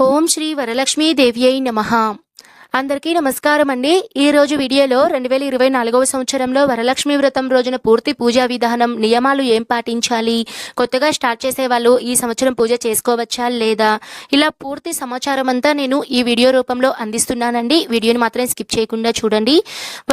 ఓం శ్రీ వరలక్ష్మీ దేవ్యై నమః. అందరికీ నమస్కారం అండి. ఈ రోజు వీడియోలో 2024వ సంవత్సరంలో వరలక్ష్మి వ్రతం రోజున పూర్తి పూజా విధానం, నియమాలు ఏం పాటించాలి, కొత్తగా స్టార్ట్ చేసే వాళ్ళు ఈ సంవత్సరం పూజ చేసుకోవచ్చా లేదా, ఇలా పూర్తి సమాచారం అంతా నేను ఈ వీడియో రూపంలో అందిస్తున్నానండి. వీడియోని మాత్రం స్కిప్ చేయకుండా చూడండి.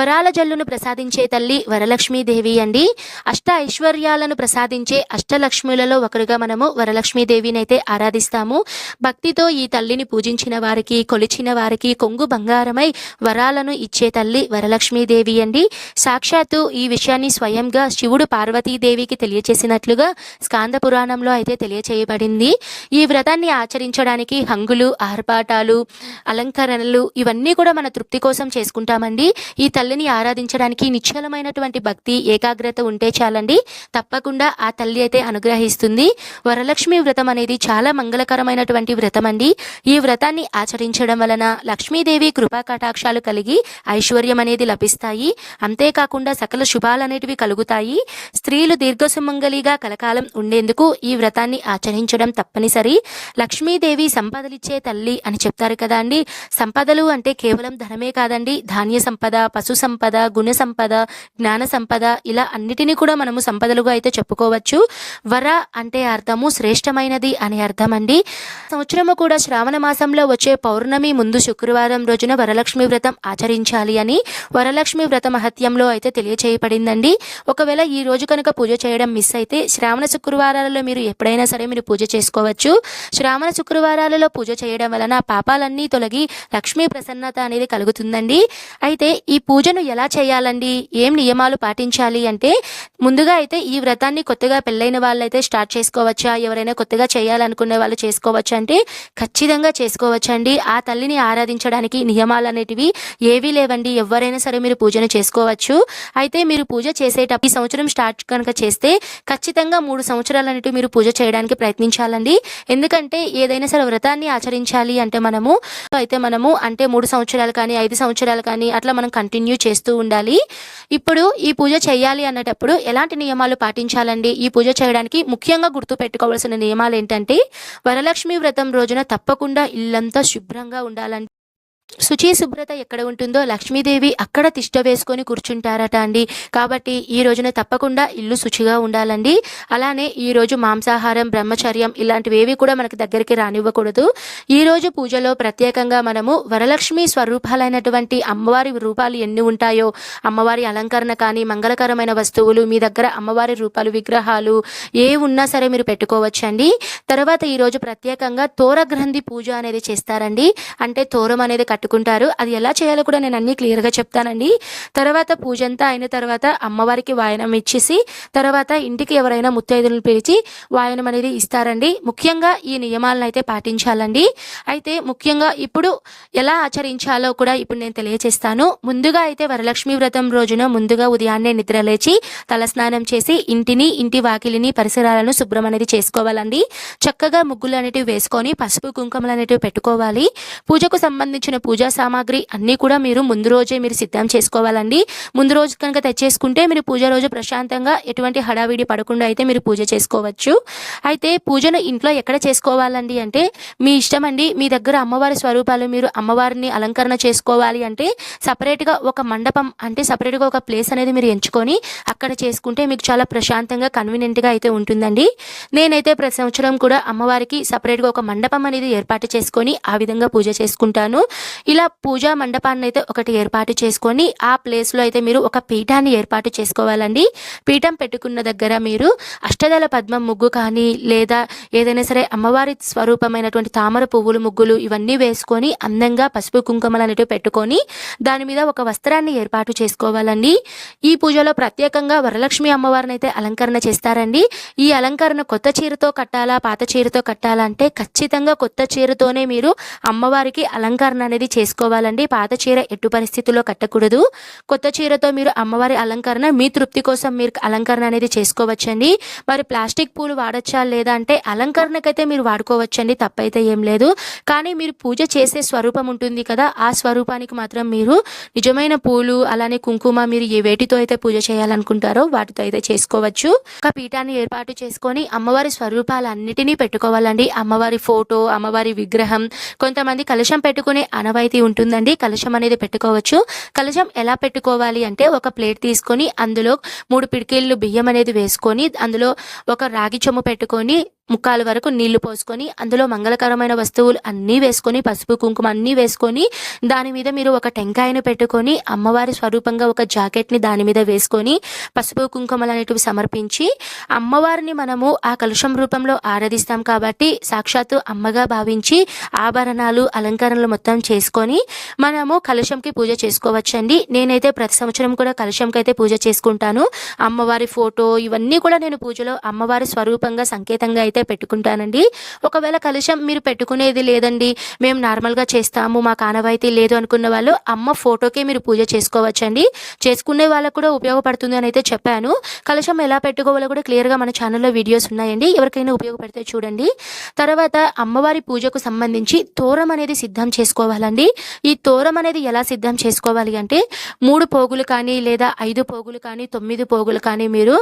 వరాల జల్లును ప్రసాదించే తల్లి వరలక్ష్మీదేవి అండి. అష్ట ఐశ్వర్యాలను ప్రసాదించే అష్టలక్ష్ములలో ఒకరుగా మనము వరలక్ష్మీదేవిని అయితే ఆరాధిస్తాము. భక్తితో ఈ తల్లిని పూజించిన వారికి, కొలిచిన వారికి కొంగు బంగారమై వరాలను ఇచ్చే తల్లి వరలక్ష్మీదేవి అండి. సాక్షాత్తు ఈ విషయాన్ని స్వయంగా శివుడు పార్వతీదేవికి తెలియచేసినట్లుగా స్కాంద పురాణంలో అయితే తెలియచేయబడింది. ఈ వ్రతాన్ని ఆచరించడానికి హంగులు, ఆర్పాటాలు, అలంకరణలు ఇవన్నీ కూడా మన తృప్తి కోసం చేసుకుంటామండి. ఈ తల్లిని ఆరాధించడానికి నిశ్చలమైనటువంటి భక్తి, ఏకాగ్రత ఉంటే చాలండి, తప్పకుండా ఆ తల్లి అయితే అనుగ్రహిస్తుంది. వరలక్ష్మి వ్రతం అనేది చాలా మంగళకరమైనటువంటి వ్రతం అండి. ఈ వ్రతాన్ని ఆచరించడం వలన లక్ష్మీదేవి కృపా కటాక్షాలు కలిగి ఐశ్వర్యం అనేది లభిస్తాయి. అంతేకాకుండా సకల శుభాలు అనేటివి కలుగుతాయి. స్త్రీలు దీర్ఘసుమంగలిగా కలకాలం ఉండేందుకు ఈ వ్రతాన్ని ఆచరించడం తప్పనిసరి. లక్ష్మీదేవి సంపదలిచ్చే తల్లి అని చెప్తారు కదా అండి. సంపదలు అంటే కేవలం ధనమే కాదండి, ధాన్య సంపద, పశు సంపద, గుణ సంపద, జ్ఞాన సంపద, ఇలా అన్నిటినీ కూడా మనము సంపదలుగా అయితే చెప్పుకోవచ్చు. వర అంటే అర్థము శ్రేష్టమైనది అనే అర్థం అండి. సంవత్సరము కూడా శ్రావణ మాసంలో వచ్చే పౌర్ణమి ముందు శుక్రవారం రోజున వరలక్ష్మి వ్రతం ఆచరించాలి అని వరలక్ష్మి వ్రత మహత్యంలో అయితే తెలియచేయబడిందండి. ఒకవేళ ఈ రోజు కనుక పూజ చేయడం మిస్ అయితే శ్రావణ శుక్రవారాలలో మీరు ఎప్పుడైనా సరే మీరు పూజ చేసుకోవచ్చు. శ్రావణ శుక్రవారాలలో పూజ చేయడం వలన పాపాలన్నీ తొలగి లక్ష్మీ ప్రసన్నత అనేది కలుగుతుందండి. అయితే ఈ పూజను ఎలా చేయాలండి, ఏం నియమాలు పాటించాలి అంటే, ముందుగా అయితే ఈ వ్రతాన్ని కొత్తగా పెళ్ళైన వాళ్ళైతే స్టార్ట్ చేసుకోవచ్చా, ఎవరైనా కొత్తగా చేయాలనుకునే వాళ్ళు చేసుకోవచ్చా అంటే ఖచ్చితంగా చేసుకోవచ్చండి. ఆ తల్లిని ఆరాధించడానికి నియమాలు అనేటివి ఏవీ లేవండి, ఎవరైనా సరే మీరు పూజను చేసుకోవచ్చు. అయితే మీరు పూజ చేసేటప్పుడు ఈ సంవత్సరం స్టార్ట్ కనుక చేస్తే ఖచ్చితంగా 3 సంవత్సరాలు అనేటివి మీరు పూజ చేయడానికి ప్రయత్నించాలండి. ఎందుకంటే ఏదైనా సరే వ్రతాన్ని ఆచరించాలి అంటే మనము 3 సంవత్సరాలు కానీ 5 సంవత్సరాలు కానీ అట్లా మనం కంటిన్యూ చేస్తూ ఉండాలి. ఇప్పుడు ఈ పూజ చేయాలి అన్నటప్పుడు ఎలాంటి నియమాలు పాటించాలండి? ఈ పూజ చేయడానికి ముఖ్యంగా గుర్తు పెట్టుకోవాల్సిన నియమాలు ఏంటంటే, వరలక్ష్మి వ్రతం రోజున తప్పకుండా ఇల్లంతా శుభ్రంగా ఉండాలండి. శుచి శుభ్రత ఎక్కడ ఉంటుందో లక్ష్మీదేవి అక్కడ తిష్ట వేసుకొని కూర్చుంటారట అండి. కాబట్టి ఈ రోజున తప్పకుండా ఇల్లు శుచిగా ఉండాలండి. అలానే ఈ రోజు మాంసాహారం, బ్రహ్మచర్యం ఇలాంటివేవి కూడా మనకి దగ్గరికి రానివ్వకూడదు. ఈ రోజు పూజలో ప్రత్యేకంగా మనము వరలక్ష్మి స్వరూపాలైనటువంటి అమ్మవారి రూపాలు ఎన్ని ఉంటాయో, అమ్మవారి అలంకరణ కానీ, మంగళకరమైన వస్తువులు మీ దగ్గర అమ్మవారి రూపాలు, విగ్రహాలు ఏ ఉన్నా సరే మీరు పెట్టుకోవచ్చండి. తర్వాత ఈరోజు ప్రత్యేకంగా తోరగ్రంథి పూజ అనేది చేస్తారండి. అంటే తోరం అనేది కట్టుకుంటారు. అది ఎలా చేయాలో కూడా నేను అన్ని క్లియర్గా చెప్తానండి. తర్వాత పూజ అంతా అయిన తర్వాత అమ్మవారికి వాయనం ఇచ్చేసి తర్వాత ఇంటికి ఎవరైనా ముత్తైదులను పిలిచి వాయనం అనేది ఇస్తారండి. ముఖ్యంగా ఈ నియమాలను అయితే పాటించాలండి. అయితే ముఖ్యంగా ఇప్పుడు ఎలా ఆచరించాలో కూడా ఇప్పుడు నేను తెలియజేస్తాను. ముందుగా అయితే వరలక్ష్మి వ్రతం రోజున ముందుగా ఉదయాన్నే నిద్రలేచి తలస్నానం చేసి ఇంటిని, ఇంటి వాకిలిని, పరిసరాలను శుభ్రం అనేది చేసుకోవాలండి. చక్కగా ముగ్గులు అనేటివి వేసుకొని పసుపు కుంకుమలు అనేటివి పెట్టుకోవాలి. పూజకు సంబంధించిన పూజా సామాగ్రి అన్నీ కూడా మీరు ముందు రోజే మీరు సిద్ధం చేసుకోవాలండి. ముందు రోజు కనుక తెచ్చేసుకుంటే మీరు పూజ రోజు ప్రశాంతంగా ఎటువంటి హడావిడి పడకుండా అయితే మీరు పూజ చేసుకోవచ్చు. అయితే పూజను ఇంట్లో ఎక్కడ చేసుకోవాలండి అంటే మీ ఇష్టం అండి. మీ దగ్గర అమ్మవారి స్వరూపాలు, మీరు అమ్మవారిని అలంకరణ చేసుకోవాలి అంటే సపరేట్గా ఒక మండపం అంటే సపరేట్గా ఒక ప్లేస్ అనేది మీరు ఎంచుకొని అక్కడ చేసుకుంటే మీకు చాలా ప్రశాంతంగా కన్వీనియంట్గా అయితే ఉంటుందండి. నేనైతే ప్రతి సంవత్సరం కూడా అమ్మవారికి సపరేట్గా ఒక మండపం అనేది ఏర్పాటు చేసుకొని ఆ విధంగా పూజ చేసుకుంటాను. ఇలా పూజా మండపాన్ని అయితే ఒకటి ఏర్పాటు చేసుకొని ఆ ప్లేస్లో అయితే మీరు ఒక పీఠాన్ని ఏర్పాటు చేసుకోవాలండి. పీఠం పెట్టుకున్న దగ్గర మీరు అష్టదళ పద్మం ముగ్గు కానీ లేదా ఏదైనా సరే అమ్మవారి స్వరూపమైనటువంటి తామర పువ్వులు ముగ్గులు ఇవన్నీ వేసుకొని అందంగా పసుపు కుంకుమలు అనేటివి పెట్టుకొని దాని మీద ఒక వస్త్రాన్ని ఏర్పాటు చేసుకోవాలండి. ఈ పూజలో ప్రత్యేకంగా వరలక్ష్మి అమ్మవారిని అయితే అలంకరణ చేస్తారండి. ఈ అలంకరణ కొత్త చీరతో కట్టాలా, పాత చీరతో కట్టాలా అంటే ఖచ్చితంగా కొత్త చీరతోనే మీరు అమ్మవారికి అలంకరణ అనేది అనేది చేసుకోవాలండి. పాత చీర ఎట్టి పరిస్థితుల్లో కట్టకూడదు. కొత్త చీరతో మీరు అమ్మవారి అలంకరణ మీ తృప్తి కోసం మీరు అలంకరణ అనేది చేసుకోవచ్చండి. మరి ప్లాస్టిక్ పూలు వాడచ్చా లేదా అంటే అలంకరణకైతే మీరు వాడుకోవచ్చండి, తప్పైతే ఏం లేదు. కానీ మీరు పూజ చేసే స్వరూపం ఉంటుంది కదా, ఆ స్వరూపానికి మాత్రం మీరు నిజమైన పూలు అలానే కుంకుమ మీరు ఏ వేటితో అయితే పూజ చేయాలనుకుంటారో వాటితో అయితే చేసుకోవచ్చు. ఒక పీఠాన్ని ఏర్పాటు చేసుకొని అమ్మవారి స్వరూపాలన్నిటినీ పెట్టుకోవాలండి. అమ్మవారి ఫోటో, అమ్మవారి విగ్రహం, కొంతమంది కలశం పెట్టుకునే ఆనవాయితీ ఉంటుందండి. కలశం అనేది పెట్టుకోవచ్చు. కలశం ఎలా పెట్టుకోవాలి అంటే ఒక ప్లేట్ తీసుకొని అందులో 3 పిడికిళ్ళు బియ్యం అనేది వేసుకొని అందులో ఒక రాగి చెంబు పెట్టుకొని ముక్కాల వరకు నీళ్లు పోసుకొని అందులో మంగళకరమైన వస్తువులు అన్నీ వేసుకొని పసుపు కుంకుమ అన్నీ వేసుకొని దాని మీద మీరు ఒక టెంకాయను పెట్టుకొని అమ్మవారి స్వరూపంగా ఒక జాకెట్ని దాని మీద వేసుకొని పసుపు కుంకుమలు అనేటివి సమర్పించి అమ్మవారిని మనము ఆ కలుషం రూపంలో ఆరాధిస్తాం కాబట్టి సాక్షాత్తు అమ్మగా భావించి ఆభరణాలు అలంకరణలు మొత్తం చేసుకొని మనము కలుషంకి పూజ చేసుకోవచ్చండి. నేనైతే ప్రతి సంవత్సరం కూడా కలుషంకి అయితే పూజ చేసుకుంటాను. అమ్మవారి ఫోటో ఇవన్నీ కూడా నేను పూజలో అమ్మవారి స్వరూపంగా సంకేతంగా అయితే పెట్టుకుంటానండి. ఒకవేళ కలశం మీరు పెట్టుకునేది లేదండి, మేము నార్మల్గా చేస్తాము, మాకు ఆనవాయితీ లేదు అనుకున్న వాళ్ళు అమ్మ ఫోటోకే మీరు పూజ చేసుకోవచ్చండి. చేసుకునే వాళ్ళకు కూడా ఉపయోగపడుతుంది అని అయితే చెప్పాను. కలశం ఎలా పెట్టుకోవాలో కూడా క్లియర్గా మన ఛానల్లో వీడియోస్ ఉన్నాయండి, ఎవరికైనా ఉపయోగపడితే చూడండి. తర్వాత అమ్మవారి పూజకు సంబంధించి తోరం అనేది సిద్ధం చేసుకోవాలండి. ఈ తోరం అనేది ఎలా సిద్ధం చేసుకోవాలి అంటే 3 పోగులు కానీ లేదా 5 పోగులు కానీ 9 పోగులు కానీ మీరు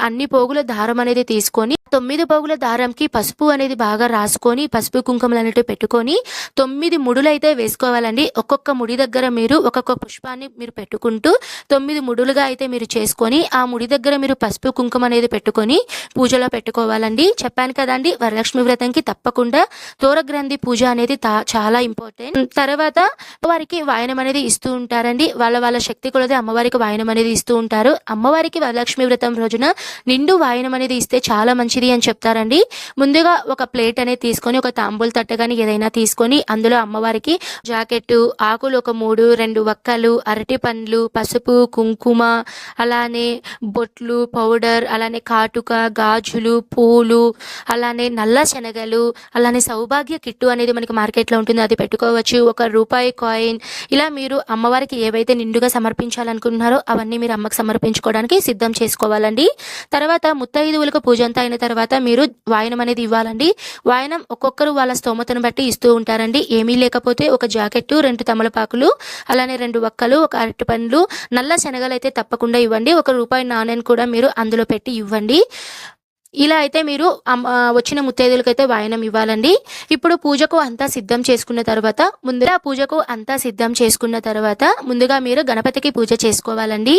అన్ని పోగుల దారం అనేది తీసుకొని 9 పోగుల దారంకి పసుపు అనేది బాగా రాసుకొని పసుపు కుంకుమలు అనేటివి పెట్టుకొని 9 ముడులు అయితే వేసుకోవాలండి. ఒక్కొక్క ముడి దగ్గర మీరు ఒక్కొక్క పుష్పాన్ని మీరు పెట్టుకుంటూ 9 ముడులుగా అయితే మీరు చేసుకొని ఆ ముడి దగ్గర మీరు పసుపు కుంకుమ అనేది పెట్టుకొని పూజలో పెట్టుకోవాలండి. చెప్పాను కదండి, వరలక్ష్మి వ్రతంకి తప్పకుండా తోరగ్రంథి పూజ అనేది చాలా ఇంపార్టెంట్. తర్వాత వారికి వాయనం అనేది ఇస్తూ ఉంటారండి. వాళ్ళ శక్తి కొలది అమ్మవారికి వాయనం అనేది ఇస్తూ ఉంటారు. అమ్మవారికి వరలక్ష్మి వ్రతం రోజున నిండు వాయనం అనేది ఇస్తే చాలా మంచిది అని చెప్తారండి. ముందుగా ఒక ప్లేట్ అనేది తీసుకొని ఒక తాంబూల తట్ట కానీ ఏదైనా తీసుకొని అందులో అమ్మవారికి జాకెట్, ఆకులు ఒక 3, 2 వక్కలు, అరటి పండ్లు, పసుపు కుంకుమ, అలానే బొట్లు, పౌడర్, అలానే కాటుక, గాజులు, పూలు, అలానే నల్ల శనగలు, అలానే సౌభాగ్య కిట్టు అనేది మనకి మార్కెట్లో ఉంటుంది, అది పెట్టుకోవచ్చు. 1 రూపాయి కాయిన్, ఇలా మీరు అమ్మవారికి ఏవైతే నిండుగా సమర్పించాలనుకుంటున్నారో అవన్నీ మీరు అమ్మకి సమర్పించుకోవడానికి సిద్ధం చేసుకోవాలండి. తర్వాత ముత్తైదువులకు పూజ అంతా అయిన తర్వాత మీరు వాయనం అనేది ఇవ్వాలండి. వాయనం ఒక్కొక్కరు వాళ్ళ స్తోమతను బట్టి ఇస్తూ ఉంటారండి. ఏమీ లేకపోతే ఒక జాకెట్, 2 తమలపాకులు, అలానే 2 వక్కలు, 1 అరటి పండ్లు, నల్ల శనగలు అయితే తప్పకుండా ఇవ్వండి. 1 రూపాయి నాణ్యాన్ని కూడా మీరు అందులో పెట్టి ఇవ్వండి. ఇలా అయితే మీరు వచ్చిన ముత్తైదులకైతే వాయనం ఇవ్వాలండి. ఇప్పుడు పూజకు అంతా సిద్ధం చేసుకున్న తర్వాత ముందుగా మీరు గణపతికి పూజ చేసుకోవాలండి.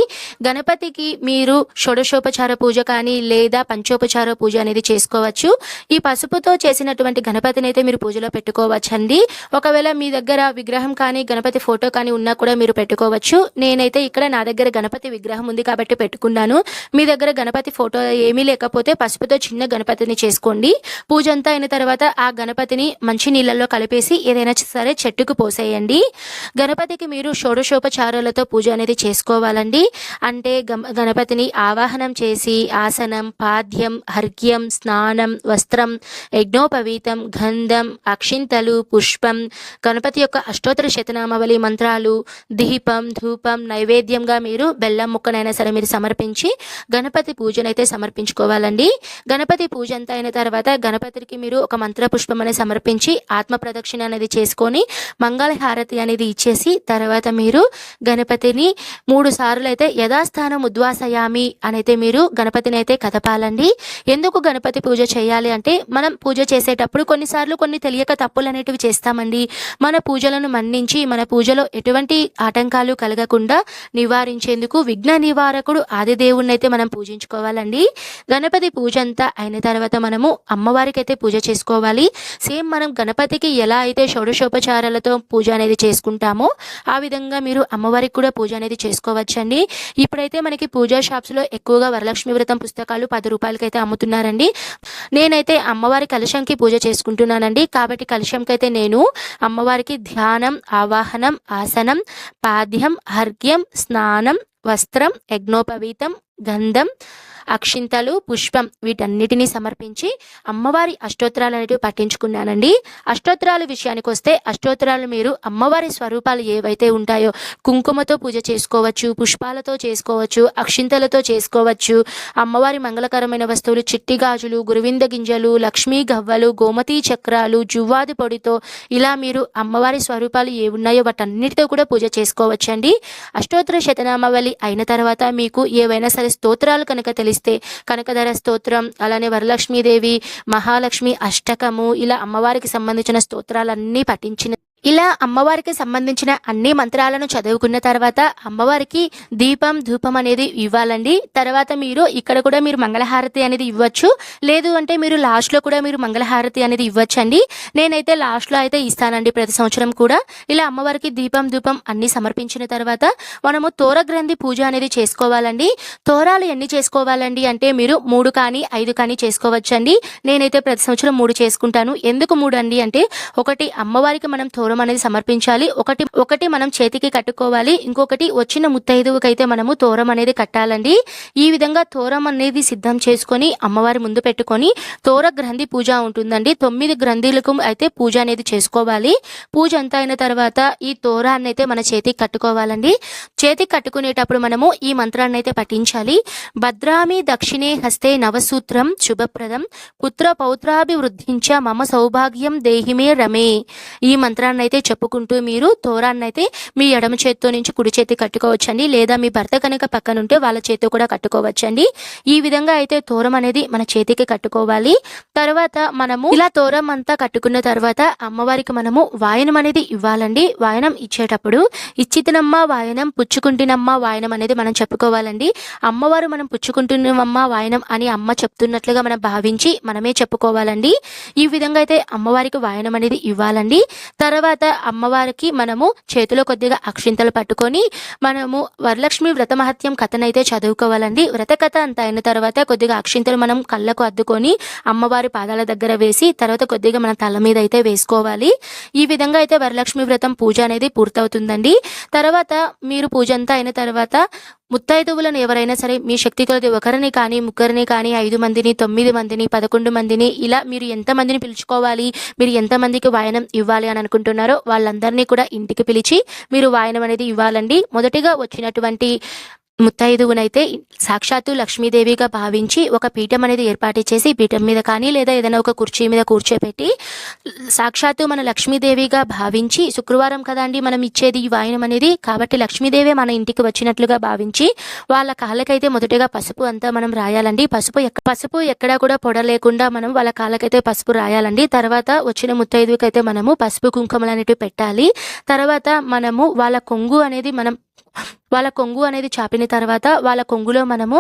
గణపతికి మీరు షోడశోపచార పూజ కానీ లేదా పంచోపచార పూజ అనేది చేసుకోవచ్చు. ఈ పసుపుతో చేసినటువంటి గణపతిని అయితే మీరు పూజలో పెట్టుకోవచ్చండి. ఒకవేళ మీ దగ్గర విగ్రహం కానీ గణపతి ఫోటో కానీ ఉన్నా కూడా మీరు పెట్టుకోవచ్చు. నేనైతే ఇక్కడ నా దగ్గర గణపతి విగ్రహం ఉంది కాబట్టి పెట్టుకున్నాను. మీ దగ్గర గణపతి ఫోటో ఏమీ లేకపోతే పసుపుతో చిన్న గణపతిని చేసుకోండి. పూజ అంతా అయిన తర్వాత ఆ గణపతిని మంచి నీళ్ళల్లో కలిపేసి ఏదైనా సరే చెట్టుకు పోసేయండి. గణపతికి మీరు షోడశోపచారాలతో పూజ అనేది చేసుకోవాలండి. అంటే గణపతిని ఆవాహనం చేసి ఆసనం, పాద్యం, అర్ఘ్యం, స్నానం, వస్త్రం, యజ్ఞోపవీతం, గంధం, అక్షింతలు, పుష్పం, గణపతి యొక్క అష్టోత్తర శతనామావళి మంత్రాలు, దీపం, ధూపం, నైవేద్యంగా మీరు బెల్లం ముక్కనైనా సరే మీరు సమర్పించి గణపతి పూజనైతే సమర్పించుకోవాలండి. గణపతి పూజ అంతా అయిన తర్వాత గణపతికి మీరు ఒక మంత్ర పుష్పం అనేది సమర్పించి ఆత్మ ప్రదక్షిణ అనేది చేసుకొని మంగళహారతి అనేది ఇచ్చేసి తర్వాత మీరు గణపతిని 3 సార్లు అయితే యథాస్థానం ఉద్వాసయామి అనైతే మీరు గణపతిని అయితే కదపాలండి. ఎందుకు గణపతి పూజ చేయాలి అంటే మనం పూజ చేసేటప్పుడు కొన్నిసార్లు కొన్ని తెలియక తప్పులు అనేటివి చేస్తామండి. మన పూజలను మన్నించి మన పూజలో ఎటువంటి ఆటంకాలు కలగకుండా నివారించేందుకు విఘ్న నివారకుడు ఆదిదేవుణ్ణి అయితే మనం పూజించుకోవాలండి. గణపతి పూజ అంతా అయిన తర్వాత మనము అమ్మవారికి అయితే పూజ చేసుకోవాలి. సేమ్ మనం గణపతికి ఎలా అయితే షోడశోపచారాలతో పూజ అనేది చేసుకుంటామో ఆ విధంగా మీరు అమ్మవారికి కూడా పూజ అనేది చేసుకోవచ్చండి. ఇప్పుడైతే మనకి పూజా షాప్స్లో ఎక్కువగా వరలక్ష్మి వ్రతం పుస్తకాలు 10 రూపాయలకి అయితే అమ్ముతున్నారండి. నేనైతే అమ్మవారి కలశంకి పూజ చేసుకుంటున్నానండి. కాబట్టి కలశంకి అయితే నేను అమ్మవారికి ధ్యానం, ఆవాహనం, ఆసనం, పాద్యం, అర్ఘ్యం, స్నానం, వస్త్రం, యజ్ఞోపవీతం, గంధం, అక్షింతలు, పుష్పం వీటన్నిటిని సమర్పించి అమ్మవారి అష్టోత్తరాలు అనేవి పఠించుకున్నానండి. అష్టోత్తరాల విషయానికి వస్తే అష్టోత్తరాలు మీరు అమ్మవారి స్వరూపాలు ఏవైతే ఉంటాయో కుంకుమతో పూజ చేసుకోవచ్చు, పుష్పాలతో చేసుకోవచ్చు, అక్షింతలతో చేసుకోవచ్చు. అమ్మవారి మంగళకరమైన వస్తువులు చిట్టి గాజులు, గురువింద గింజలు, లక్ష్మీ గవ్వలు, గోమతీ చక్రాలు, జువ్వాది పొడితో ఇలా మీరు అమ్మవారి స్వరూపాలు ఏ ఉన్నాయో వాటన్నిటితో కూడా పూజ చేసుకోవచ్చండి. అష్టోత్తర శతనామావళి అయిన తర్వాత మీకు ఏవైనా సరే స్తోత్రాలు కనుక తెలిస్తే కనకధర స్తోత్రం, అలానే వరలక్ష్మీదేవి, మహాలక్ష్మి అష్టకము, ఇలా అమ్మవారికి సంబంధించిన స్తోత్రాలన్నీ పఠించిన ఇలా అమ్మవారికి సంబంధించిన అన్ని మంత్రాలను చదువుకున్న తర్వాత అమ్మవారికి దీపం ధూపం అనేది ఇవ్వాలండి. తర్వాత మీరు ఇక్కడ కూడా మీరు మంగళహారతి అనేది ఇవ్వచ్చు, లేదు అంటే మీరు లాస్ట్లో కూడా మీరు మంగళహారతి అనేది ఇవ్వచ్చండి. నేనైతే లాస్ట్లో అయితే ఇస్తానండి ప్రతి సంవత్సరం కూడా. ఇలా అమ్మవారికి దీపం ధూపం అన్ని సమర్పించిన తర్వాత మనము తోరగ్రంథి పూజ అనేది చేసుకోవాలండి. తోరాలు ఎన్ని చేసుకోవాలండి అంటే మీరు 3 కానీ 5 కానీ చేసుకోవచ్చండి. నేనైతే ప్రతి సంవత్సరం 3 చేసుకుంటాను. ఎందుకు 3 అండి అంటే ఒకటి అమ్మవారికి మనం తోరం అనేది సమర్పించాలి, ఒకటి మనం చేతికి కట్టుకోవాలి, ఇంకొకటి వచ్చిన ముత్తైదువుకైతే మనము తోరం అనేది కట్టాలండి. ఈ విధంగా తోరం అనేది సిద్ధం చేసుకొని అమ్మవారి ముందు పెట్టుకొని తోర గ్రంథి పూజ ఉంటుందండి. 9 గ్రంథులకు అయితే పూజ అనేది చేసుకోవాలి. పూజ అంతా అయిన తర్వాత ఈ తోరాన్ని అయితే మన చేతికి కట్టుకోవాలండి. చేతికి కట్టుకునేటప్పుడు మనము ఈ మంత్రాన్ని అయితే పఠించాలి. భద్రామి దక్షిణే హస్తే నవసూత్రం శుభప్రదం పుత్ర పౌత్రాభివృద్ధించ మమ సౌభాగ్యం దేహిమే రమే. ఈ మంత్రాన్ని అయితే చెప్పుకుంటూ మీరు తోరాన్ని అయితే మీ ఎడమ చేత్తో నుంచి కుడి చేతి కట్టుకోవచ్చండి, లేదా మీ భర్త కనుక పక్కన ఉంటే వాళ్ళ చేతితో కూడా కట్టుకోవచ్చండి. ఈ విధంగా అయితే తోరం అనేది మన చేతికి కట్టుకోవాలి. తర్వాత మనము ఇలా తోరం అంతా కట్టుకున్న తర్వాత అమ్మవారికి మనము వాయనం అనేది ఇవ్వాలండి. వాయనం ఇచ్చేటప్పుడు ఇచ్చితినమ్మ వాయనం పుచ్చుకుంటినమ్మ వాయనం అనేది మనం చెప్పుకోవాలండి. అమ్మవారు మనం పుచ్చుకుంటున్నమ్మ వాయనం అని అమ్మ చెప్తున్నట్లుగా మనం భావించి మనమే చెప్పుకోవాలండి. ఈ విధంగా అయితే అమ్మవారికి వాయనం అనేది ఇవ్వాలండి. తర్వాత అమ్మవారికి మనము చేతిలో కొద్దిగా అక్షింతలు పట్టుకొని మనము వరలక్ష్మి వ్రత మహత్యం కథనైతే చదువుకోవాలండి. వ్రత కథ అంతా అయిన తర్వాత కొద్దిగా అక్షింతలు మనం కళ్ళకు అద్దుకొని అమ్మవారి పాదాల దగ్గర వేసి తర్వాత కొద్దిగా మన తల మీద అయితే వేసుకోవాలి. ఈ విధంగా అయితే వరలక్ష్మి వ్రతం పూజ అనేది పూర్తవుతుందండి. తర్వాత మీరు పూజ అంతా అయిన తర్వాత ముత్తైదువులను ఎవరైనా సరే మీ శక్తి కొలది ఒకరిని కానీ, ముగ్గురిని కానీ, 5 మందిని, 9 మందిని, 11 మందిని ఇలా మీరు ఎంతమందిని పిలుచుకోవాలి, మీరు ఎంతమందికి వాయనం ఇవ్వాలి అని అనుకుంటున్నారో వాళ్ళందరినీ కూడా ఇంటికి పిలిచి మీరు వాయనం అనేది ఇవ్వాలండి. మొదటిగా వచ్చినటువంటి ముత్తైదువునైతే సాక్షాత్తు లక్ష్మీదేవిగా భావించి ఒక పీఠం అనేది ఏర్పాటు చేసి పీఠం మీద కానీ లేదా ఏదైనా ఒక కుర్చీ మీద కూర్చోపెట్టి సాక్షాత్తు మన లక్ష్మీదేవిగా భావించి, శుక్రవారం కదండి మనం ఇచ్చేది ఈ వాయనం అనేది, కాబట్టి లక్ష్మీదేవి మన ఇంటికి వచ్చినట్లుగా భావించి వాళ్ళ కాళ్ళకైతే మొదటగా పసుపు అంతా మనం రాయాలండి. పసుపు ఎక్కడా కూడా పొడ లేకుండా మనం వాళ్ళ కాళ్ళకైతే పసుపు రాయాలండి. తర్వాత వచ్చిన ముత్తైదువుకి అయితే మనము పసుపు కుంకుమలు అనేటివి పెట్టాలి. తర్వాత మనము వాళ్ళ కొంగు అనేది చాపిన తర్వాత వాళ్ళ కొంగులో మనము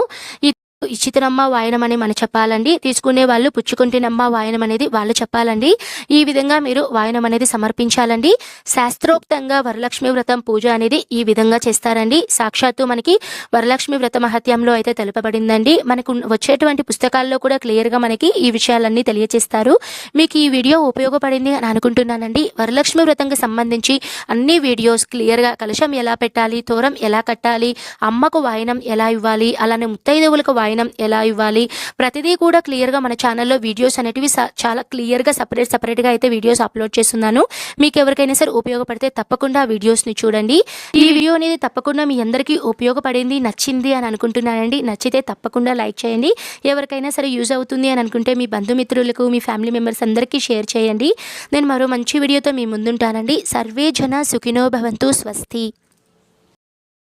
ఇచ్చితనమ్మ వాయనం అని మనం చెప్పాలండి. తీసుకునే వాళ్ళు పుచ్చుకుంటేనమ్మ వాయనం అనేది వాళ్ళు చెప్పాలండి. ఈ విధంగా మీరు వాయనం అనేది సమర్పించాలండి. శాస్త్రోక్తంగా వరలక్ష్మి వ్రతం పూజ అనేది ఈ విధంగా చేస్తారండి. సాక్షాత్తు మనకి వరలక్ష్మి వ్రత మహత్యంలో అయితే తెలుపబడిందండి. మనకు వచ్చేటువంటి పుస్తకాల్లో కూడా క్లియర్గా మనకి ఈ విషయాలన్నీ తెలియజేస్తారు. మీకు ఈ వీడియో ఉపయోగపడింది అని అనుకుంటున్నానండి. వరలక్ష్మి వ్రతంకి సంబంధించి అన్ని వీడియోస్ క్లియర్గా కలశం ఎలా పెట్టాలి, తోరం ఎలా కట్టాలి, అమ్మకు వాయనం ఎలా ఇవ్వాలి, అలానే ముత్తైదువులకు వాయనం ఎలా ఇవ్వాలి, ప్రతిదీ కూడా క్లియర్గా మన ఛానల్లో వీడియోస్ అనేటివి చాలా క్లియర్గా సపరేట్గా అయితే వీడియోస్ అప్లోడ్ చేస్తున్నాను. మీకు ఎవరికైనా సరే ఉపయోగపడితే తప్పకుండా ఆ వీడియోస్ని చూడండి. ఈ వీడియో అనేది తప్పకుండా మీ అందరికీ ఉపయోగపడింది, నచ్చింది అని అనుకుంటున్నానండి. నచ్చితే తప్పకుండా లైక్ చేయండి. ఎవరికైనా సరే యూజ్ అవుతుంది అని అనుకుంటే మీ బంధుమిత్రులకు, మీ ఫ్యామిలీ మెంబర్స్ అందరికీ షేర్ చేయండి. నేను మరో మంచి వీడియోతో మీ ముందుంటానండి. సర్వే జన సుఖినో భవంతు. స్వస్తి.